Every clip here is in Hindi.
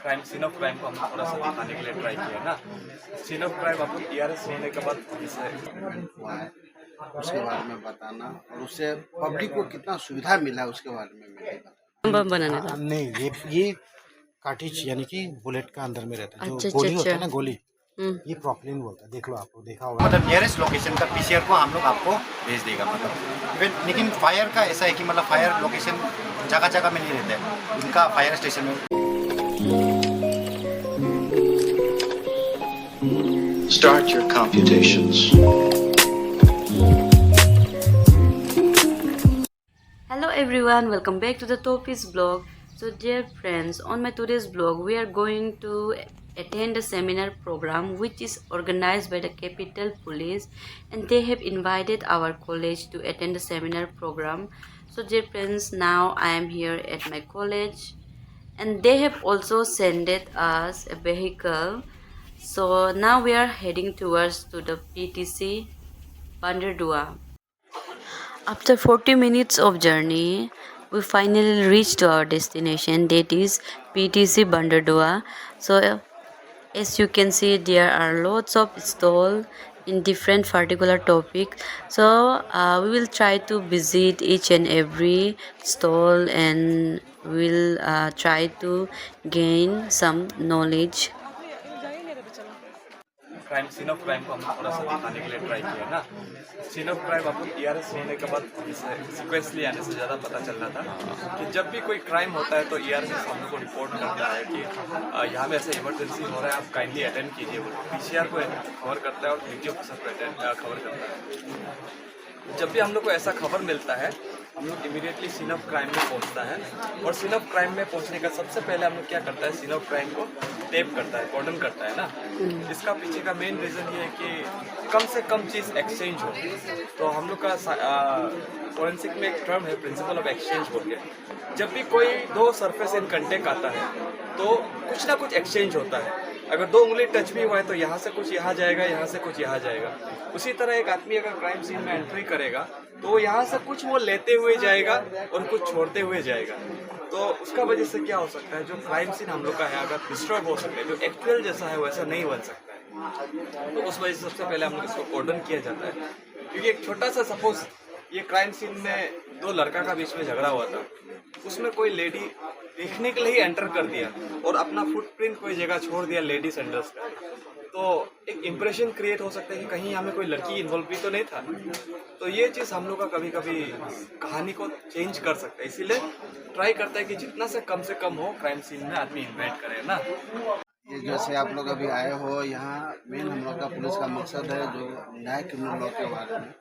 क्राइम सीन ऑफ क्राइम को हम थोड़ा सा दिखाने के लिए ट्राई किया ना। सीन ऑफ क्राइम आपको टीआरएस होने के बाद हुआ है उसके बारे में बताना, और उससे पब्लिक को कितना सुविधा मिला है उसके बारे में मुझे बताना। बम बनाने का। नहीं, ये कार्टिज यानी कि बुलेट का अंदर में रहता है, जो अच्छा, गोली अच्छा, होता है अच्छा। ना, गोली, हम्म। ये प्रॉपलिन बोलता है। देख लो, आपको देखा होगा। मतलब नियरेस्ट लोकेशन का पीसीआर को हम लोग आपको भेज देगा, मतलब लेकिन फायर का ऐसा है कि मतलब फायर लोकेशन जगह जगह में नहीं रहता है, उनका फायर स्टेशन में। Start your computations. Hello everyone, welcome back to the Topis blog. So dear friends, on my today's blog we are going to attend a seminar program which is organized by the Capital Police, and they have invited our college to attend the seminar program. So dear friends, now I am here at my college and they have also sent us a vehicle. So now we are heading towards to the PTC Banderdua. After 40 minutes of journey, we finally reached our destination, that is PTC Banderdua. So as you can see, there are lots of stalls in different particular topic. So we will try to visit each and every stall and we'll try to gain some knowledge. Crime scene of crime को हम थोड़ा सा दिखाने के लिए ट्राई किया ना। सीन ऑफ क्राइम आपको टीआरएस होने के बाद सिक्वेंसली आने से ज़्यादा पता चल रहा था कि जब भी कोई क्राइम होता है तो ईआरएस हम लोग को रिपोर्ट करता है कि यहाँ पे ऐसा इमरजेंसी हो रहा है, आप काइंडली अटेंड कीजिए। पीसीआर को खबर करता है और वीडियो ऑफिसर को खबर करता है। जब भी हम लोग को ऐसा खबर मिलता है, हम लोग इमीडिएटली सीन ऑफ क्राइम में पहुंचता है, और सीन ऑफ क्राइम में पहुंचने का सबसे पहले हम लोग क्या करता है, सीन ऑफ क्राइम को टेप करता है, कॉर्डन करता है ना। इसका पीछे का मेन रीज़न ये है कि कम से कम चीज़ एक्सचेंज हो। तो हम लोग का फॉरेंसिक में एक टर्म है, प्रिंसिपल ऑफ एक्सचेंज बोल के। जब भी कोई दो सरफेस इन कंटेक्ट आता है तो कुछ ना कुछ एक्सचेंज होता है। अगर दो उंगली टच भी हुआ है तो यहाँ से कुछ यहाँ जाएगा, यहाँ से कुछ यहाँ जाएगा। उसी तरह एक आदमी अगर क्राइम सीन में एंट्री करेगा तो यहाँ से कुछ वो लेते हुए जाएगा और कुछ छोड़ते हुए जाएगा। तो उसका वजह से क्या हो सकता है, जो क्राइम सीन हम लोग का है अगर डिस्टर्ब हो सकता है, जो एक्चुअल जैसा है वैसा नहीं बन सकता है। तो उस वजह से सबसे पहले हम लोग इसको कॉर्डन किया जाता है। क्योंकि एक छोटा सा सपोज ये क्राइम सीन में दो लड़का का बीच में झगड़ा हुआ था, उसमें कोई लेडी देखने के लिए ही एंटर कर दिया और अपना फुटप्रिंट कोई जगह छोड़ दिया लेडी सेंडर्स का, तो एक इम्प्रेशन क्रिएट हो सकता है कि कहीं हमें कोई लड़की इन्वॉल्व भी तो नहीं था। तो ये चीज़ हम लोग का कभी कभी कहानी को चेंज कर सकता है, इसीलिए ट्राई करता है कि जितना से कम हो क्राइम सीन में आदमी इन्वाइट करे ना। ये जैसे आप लोग अभी आए हो यहाँ, मेन हम लोग का पुलिस का मकसद है जो नया क्रिमिनल लॉ के बारे में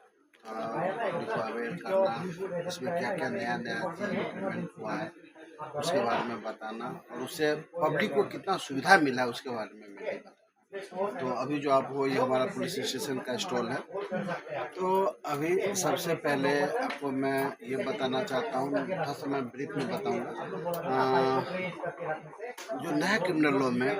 पब्लिक को अवेयर करना, इसमें क्या क्या नया इम्प्लीमेंट हुआ है उसके बारे में बताना, और उससे पब्लिक को कितना सुविधा मिला है उसके बारे में मुझे बताना। तो अभी जो आप हो, ये हमारा पुलिस स्टेशन का स्टॉल है। तो अभी सबसे पहले आपको मैं ये बताना चाहता हूँ, थोड़ा सा मैं ब्रीफ में बताऊँगा। जो नया क्रिमिनल लॉ में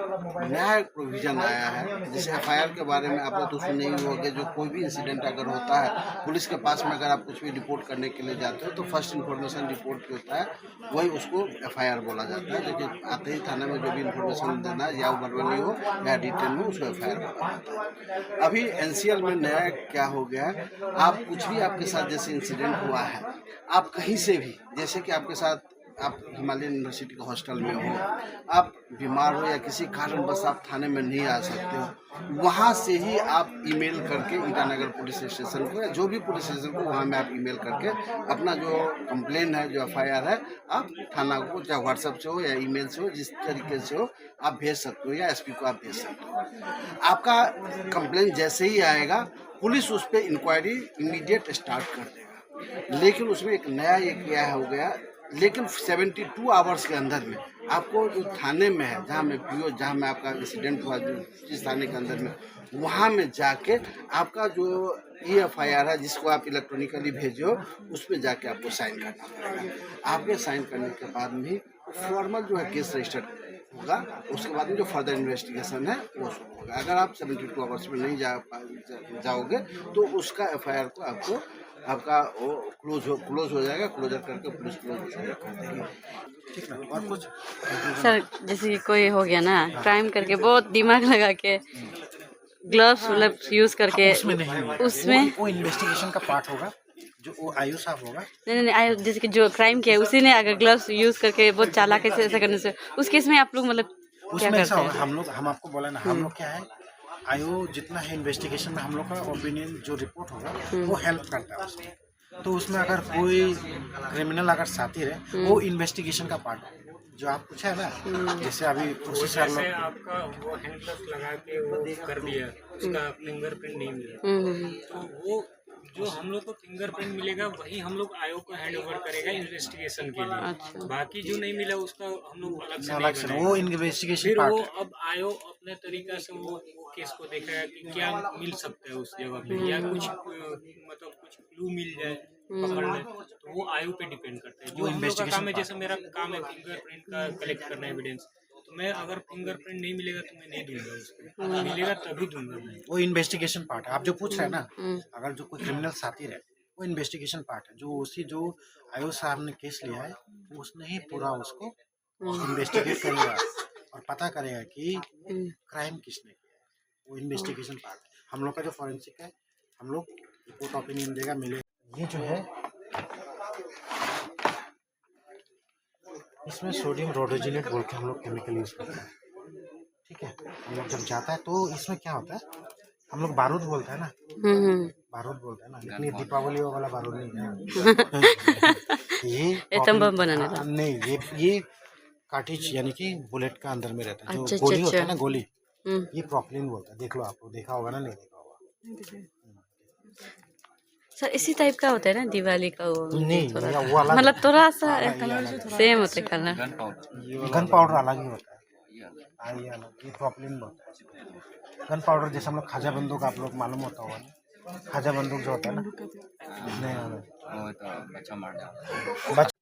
नया प्रोविजन आया है, जैसे एफआईआर के बारे में आप लोग तो सुने ही होंगे। जो कोई भी इंसिडेंट अगर होता है पुलिस के पास में, अगर आप कुछ भी रिपोर्ट करने के लिए जाते हो तो फर्स्ट इन्फॉर्मेशन रिपोर्ट जो होता है वही उसको एफआईआर बोला जाता है। लेकिन आते ही थाने में जो भी इन्फॉर्मेशन देना है, या वर्बली हो या डिटेल हो, उसको एफआईआर बोला जाता है। अभी एनसीएल में नया क्या हो गया है, आप कुछ भी आपके साथ जैसे इंसिडेंट हुआ है, आप कहीं से भी, जैसे कि आपके साथ आप हिमालयन यूनिवर्सिटी के हॉस्टल में हो, आप बीमार हो या किसी कारण बस आप थाने में नहीं आ सकते हो, वहाँ से ही आप ईमेल करके ईटानगर पुलिस स्टेशन को या जो भी पुलिस स्टेशन को, वहाँ में आप ईमेल करके अपना जो कंप्लेन है, जो एफआईआर है, आप थाना को चाहे व्हाट्सएप से हो या ईमेल से हो, जिस तरीके से हो आप भेज सकते हो, या एसपी को आप भेज सकते हो। आपका कंप्लेन जैसे ही आएगा पुलिस उस पर इंक्वायरी इमीडिएट स्टार्ट कर देगा। लेकिन उसमें एक नया ये क्या हो गया, लेकिन 72 आवर्स के अंदर में आपको जो थाने में है, जहाँ में पीओ, जहाँ में आपका इंसिडेंट हुआ, जो जिस थाने के अंदर में, वहाँ में जाके आपका जो एफआईआर है जिसको आप इलेक्ट्रॉनिकली भेजो, उस पर जाके आपको साइन करना पड़ेगा। आपके साइन करने के बाद में फॉर्मल जो है केस रजिस्टर्ड होगा, उसके बाद में जो फर्दर इन्वेस्टिगेशन है वो शुरू होगा। अगर आप 72 आवर्स में नहीं जाओगे तो उसका एफआईआर को आपको आपका वो क्लोज हो जाएगा, क्लोजर करके पुलिस क्लोज कर देगी। ठीक ना। और कुछ सर जैसे कि कोई हो गया ना क्राइम करके बहुत दिमाग लगा के ग्लव्स यूज करके उसमें नहीं है। उसमें वो इन्वेस्टिगेशन का पार्ट होगा, जो वो आयु साहब होगा। नहीं जैसे कि जो क्राइम किया उसी ने अगर ग्लव्स यूज करके बहुत चालाकी से ऐसा करने से उस केस में आप लोग मतलब क्या उसमें ऐसा करते होगा, हैं? हम आपको बोला ना, हम लोग क्या है, आयु जितना है इन्वेस्टिगेशन में हम लोग का ओपिनियन जो रिपोर्ट होगा वो हेल्प करता है उसमें। तो उसमें अगर कोई क्रिमिनल अगर साथी रहे वो इन्वेस्टिगेशन का पार्ट है। जो आप पूछा है ना, जैसे अभी प्रोसेसर जैसे लोग आपका वो हैंडकफ लगा के वो कर दिया, उसका फिंगरप्रिंट नहीं मिला, तो वो जो हम लोग को फिंगरप्रिंट मिलेगा वही हम लोग आयोग को हैंड ओवर करेगा इन्वेस्टिगेशन के लिए। बाकी जो नहीं मिला उसका हम लोग अलग से अलग से नहीं वो बनाएंगे। इन्वेस्टिगेशन फिर पार्ट वो है। अब आयोग अपने तरीका से वो केस को देखेगा कि क्या मिल सकता है उस जगह पे, या कुछ मतलब कुछ क्लू मिल जाए पकड़ने, तो वो आयोग पे डिपेंड करता है। जो हम लोग का काम है, जैसे मेरा काम है फिंगरप्रिंट का कलेक्ट करना एविडेंस, तो मैं अगर फिंगरप्रिंट नहीं मिलेगा तो मैं नहीं दूंगा उसको, मिलेगा तभी दूंगा मैं। वो इन्वेस्टिगेशन पार्ट है। आप जो पूछ रहे हैं ना, अगर जो कोई क्रिमिनल साथी रहे वो इन्वेस्टिगेशन पार्ट है। जो आयु साहब ने केस लिया है उसने ही पूरा उसको इन्वेस्टिगेट करेगा और पता करेगा कि क्राइम किसने किया है। वो इन्वेस्टिगेशन पार्ट है। हम लोग का जो फॉरेंसिक है, हम लोग रिपोर्ट ओपिनियन देगा, मिलेगा। ये जो है इसमें सोडियम रोडोजिनेट बोल के हम लोग केमिकल यूज करते हैं। ठीक है, हम लोग जब जाता है तो इसमें क्या होता है, हम लोग बारूद बोलते हैं ना, बारूद बोलते हैं ना, इतनी दीपावली वाला बारूद नहीं है। ये बम बनाने का नहीं, ये कार्टिज यानी कि बुलेट का अंदर में रहता है। जो अच्छा, गोली अच्छा, होता है अच्छा। ना, गोली, ये प्रोपलिन बोलता है। देख लो, आपको देखा होगा ना, नहीं देखा होगा। सर इसी टाइप का होता है ना दिवाली का वो नहीं, थोड़ा ये वो अलग मतलब है। थोड़ा सा अलग सेम होता है कलर। गन पाउडर अलग ही होता है। ये अलग, ये प्रोपलिन बोलता है। गन पाउडर जैसे हम लोग खाजा बंदूक, आप लोग मालूम होता होगा ना, खाजा बंदूक जो होता है ना, नहीं बच्चा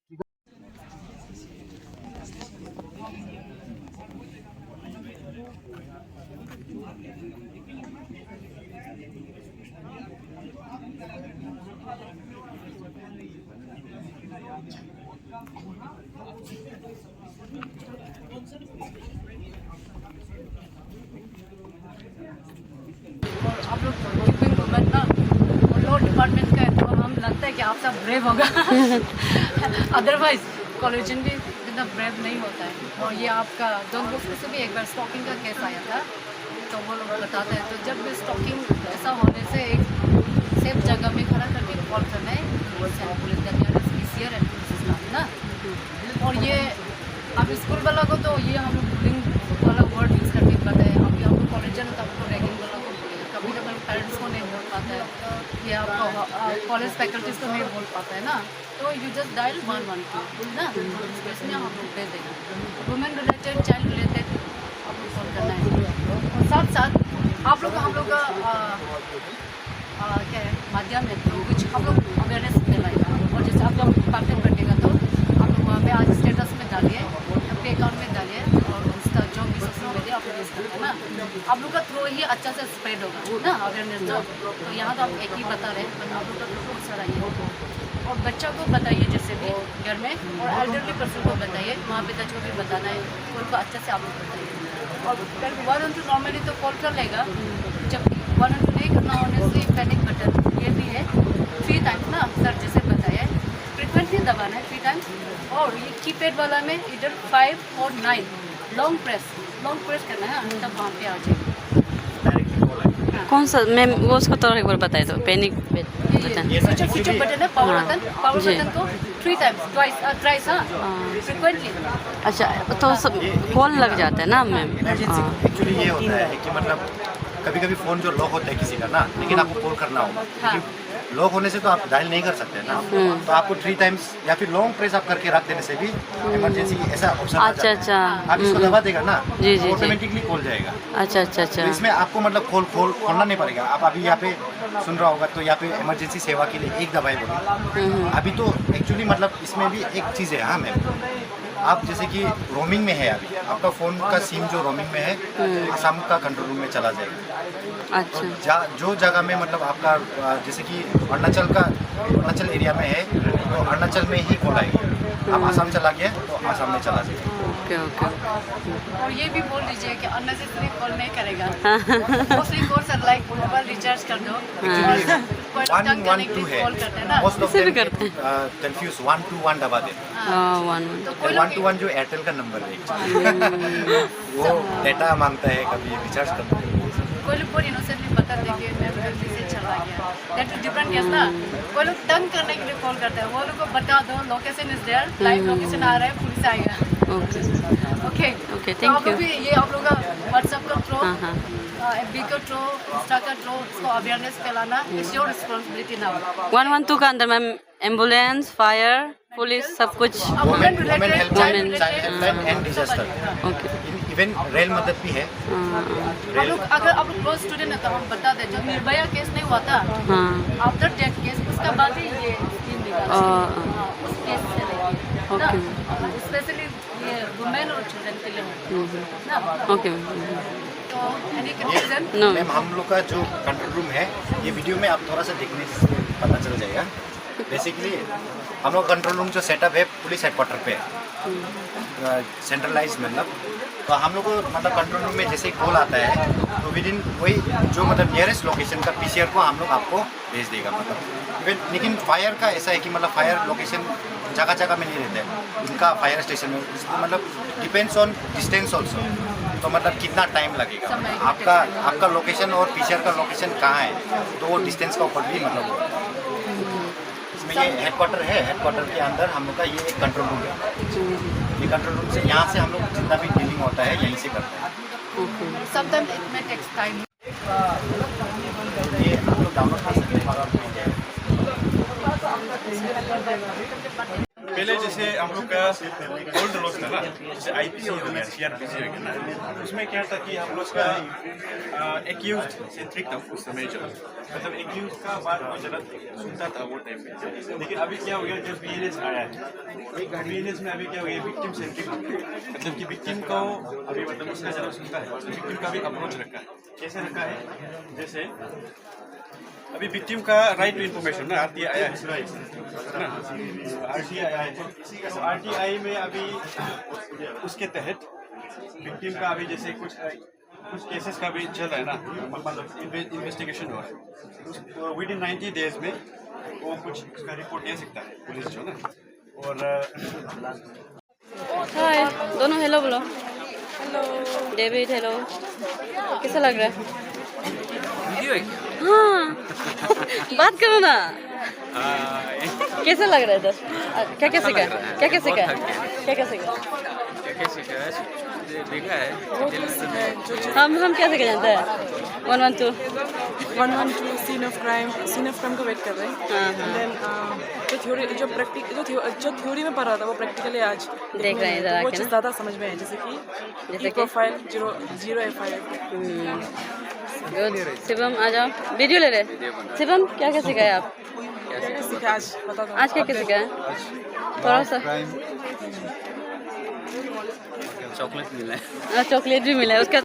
आप लोग कीपिंग वुमेन ना और लॉ डिपार्टमेंट का है, तो हम लगता है कि आप सब ब्रेव होगा। अदरवाइज कॉलेजन भी इतना ब्रेव नहीं होता है। और ये आपका डॉन बॉस्को से भी एक बार स्टॉकिंग का केस आया था, तो वो लोग बताते हैं, तो जब भी स्टॉकिंग ऐसा होने से एक सेफ जगह में खड़ा करके कॉल करना है police PCR and police staff ना। और ये अब स्कूल वाला को तो ये हम लोग बुलिंग वाला वर्ड यूज़ करके बताए, अभी हम लोग कॉलेज में तो आपको रैगिंग वाला को बोलेगा, कभी कभी पेरेंट्स को नहीं बोल पाता है, या आपको कॉलेज फैकल्टीज को नहीं बोल पाता है ना, तो यू जस्ट डायल 112 ना, इसमें हम लोग दे देना। वुमेन रिलेटेड, चाइल्ड रिलेटेड आप लोग कॉल करना है। और साथ साथ आप लोग हम लोग का क्या है माध्यम है, तो कुछ हम लोग अवेयरनेस फैलाएगा। और जैसे आप लोग पार्टनर बैठेगा तो आप लोग वहाँ पे आज स्टेटस में डालिए, अपने अकाउंट में डालिए, और उसका जो भी सोशल मीडिया आप लोग यूज़ करते हैं ना, आप लोग का थ्रू ही अच्छा से स्प्रेड होगा ना अवेयरनेस। तो यहाँ तो आप एक ही बता रहे हैं, पर आप लोग का थ्रू बहुत सारा ये। और बच्चा को बताइए जैसे भी घर में, और एल्डरली पर्सन को बताइए, माँ पिता को भी बताना है, उनको अच्छे से आप लोग बताइए। और फिर 112 नॉर्मली तो कॉल कर लेगा, जब 112 नहीं करना होने से पैनिक बटन ये भी है 3 टाइम्स ना, सर जैसे बताया, फ्रिक्वेंटली दबाना है 3 टाइम्स। और ये कीपैड वाला में इधर 5 और 9 लॉन्ग प्रेस करना है, तब वहाँ पे आ जाएगी। कौन सा मैम वो उसको थोड़ा एक बार बताए तो पैनिक बटन फ्यूचर बटन है, पावर हाँ। बटन जी। को 3 टाइम्स ट्वाइस हाँ फ्रिक्वेंटली। अच्छा तो सब कॉल लग जाता है ना मैम। हाँ एक्चुअली ये होता है कि मतलब कभी कभी फ़ोन जो लॉक होता है किसी का ना, लेकिन आपको कॉल करना होगा, हाँ। लॉक होने से तो आप डायल नहीं कर सकते ना, तो आपको 3 टाइम्स या फिर लॉन्ग प्रेस आप करके रख देने से भी इमरजेंसी ऐसा ऑप्शन आ अच्छा जाता है। अच्छा आप इसको दबा देगा ना, जी, जी, जी। ऑटोमेटिकली खोल जाएगा। अच्छा अच्छा अच्छा तो इसमें आपको मतलब खोलना नहीं पड़ेगा। आप अभी यहाँ पे सुन रहा होगा तो यहाँ पे इमरजेंसी सेवा के लिए एक दबाई बोले। अभी तो एक्चुअली मतलब इसमें भी एक चीज़ है, हाँ मैम, आप जैसे कि रोमिंग में है अभी, आपका फ़ोन का सिम जो रोमिंग में है आसाम का कंट्रोल रूम में चला जाएगा। अच्छा जो जगह में मतलब आपका जैसे कि अरुणाचल एरिया में है तो अरुणाचल में ही कॉल आएगी। आप आसाम चला गया तो आसाम में चला जाएगा। ओके ओके और ये भी बोल दीजिए कि अननेसेसरी कॉल नहीं करेगा। Mostly call sir like mobile recharge कर दो। और तंग करने के 112 लिए है, कॉल करते हैं ना। मोस्ट ऑफ इसे भी देम करते कंफ्यूज 121 दबा देते हैं। वन तो कोई लोग 121 जो एयरटेल का नंबर है actually। वो डेटा मांगता है, कभी रिचार्ज करता है। कोई लोग बहुत इनोसेंटली बताते हैं कि मैं गलती से चला गया। दैट इज डिफरेंट केस ना। कोई लोग तंग करने के लिए कॉल करते हैं, वो लोग को बता दो location is there, live location आ रहा है, पुलिस आएगा। ओके ओके ओके, तो थैंक आप यू। लोग भी ये आप लोग का व्हाट्सएप का थ्रू, हाँ हाँ एफबी का थ्रू, इंस्टा का थ्रू इसको अवेयरनेस फैलाना इट्स योर रिस्पांसिबिलिटी नाउ। 112 का अंदर मैम एम्बुलेंस, फायर, पुलिस सब कुछ। Women women help line, Women- child helpline and disaster. Okay even rail मदद भी है। आप लोग अगर आप लोग क्लोज स्टूडेंट है तो हम बता दें, जो निर्भया केस नहीं हुआ था हाँ आफ्टर डेथ केस, उसका बाद ही ये स्कीम निकाला। हाँ, उस केस से लेके स्पेशली ये वुमेन और चिल्ड्रन के लिए ना। ओके तो एनी कंफ्यूजन? नो मैम हम लोग का जो कंट्रोल रूम है, ये वीडियो में आप थोड़ा सा देखने से पता चल जाएगा। बेसिकली हम लोग कंट्रोल रूम जो सेटअप है पुलिस हेडक्वार्टर पे सेंट्रलाइज मतलब। तो हम लोग को मतलब कंट्रोल रूम में जैसे कॉल आता है तो विद इन वही जो मतलब नियरेस्ट लोकेशन का पीसीआर को हम लोग आपको भेज देगा मतलब। इवन लेकिन फायर का ऐसा है कि मतलब फायर लोकेशन जगह जगह में नहीं रहता है, इनका फायर स्टेशन में मतलब डिपेंड्स ऑन डिस्टेंस ऑल्सो। तो मतलब कितना टाइम लगेगा आपका लोकेशन और पीसीआर का लोकेशन कहाँ है, तो वो डिस्टेंस का ऊपर भी मतलब होगा। इसमें ये हेडक्वार्टर है, हेडक्वार्टर के अंदर हम लोग का ये एक कंट्रोल रूम है। ये कंट्रोल रूम से यहाँ से हम लोग जितना भी डीलिंग होता है यहीं से करते हैं। Sometimes it may takes time. ये हम लोग डाउनलोड कर सकते हैं। पहले जैसे हम लोग का गोल्ड लॉस था ना, जैसे आईपीसी हो गया, सीआरपीसी हो गया ना, उसमें क्या था कि हम लोग का एक्यूज्ड सेंट्रिक था उस समय जो मतलब एक्यूज्ड का बात कोई ज़रा सुनता था वो टाइम पे। लेकिन अभी क्या हो गया, जब बीएनएस आया है, बीएनएस में अभी क्या हो गया, विक्टिम सेंट्रिक मतलब कि विक्टिम को अभी मतलब उसका ज़रा सुनता है, विक्टिम का भी अप्रोच रखा है। कैसे रखा है, जैसे अभी विक्टिम का राइट टू इन्फॉर्मेशन ना आरटीआई आया है ना, आरटीआई आया है। तो आरटीआई में अभी उसके तहत विक्टिम का अभी जैसे कुछ केसेस का भी चल रहा है ना, मतलब इन्वेस्टिगेशन हो रहा है, तो विद इन 90 डेज में वो कुछ उसका रिपोर्ट दे सकता है पुलिस जो ना। और हाय दोनों हेलो बोलो। Hello David, hello. कैसा लग रहा है? हाँ बात करो ना। कैसा लग रहा है इधर? क्या क्या सीखा? क्या क्या सीखा? क्या क्या सीखा? हम क्या सीखे जानते हैं? 112 सीन ऑफ क्राइम का वेट कर रहे हैं। देन जो थ्योरी में पढ़ा था वो प्रैक्टिकली आज देख रहे हैं इधर वो आके चीज़ ना। ज़्यादा समझ में है, जैसे कि profile zero FIR. Good. Shivam आ जाओ, वीडियो ले रहे। शिवम क्या क्या सीखा है आप? सीखा आज, बता दो आज क्या क्या सीखा है? थोड़ा सा चॉकलेट मिला है। चॉकलेट भी मिला है उसका।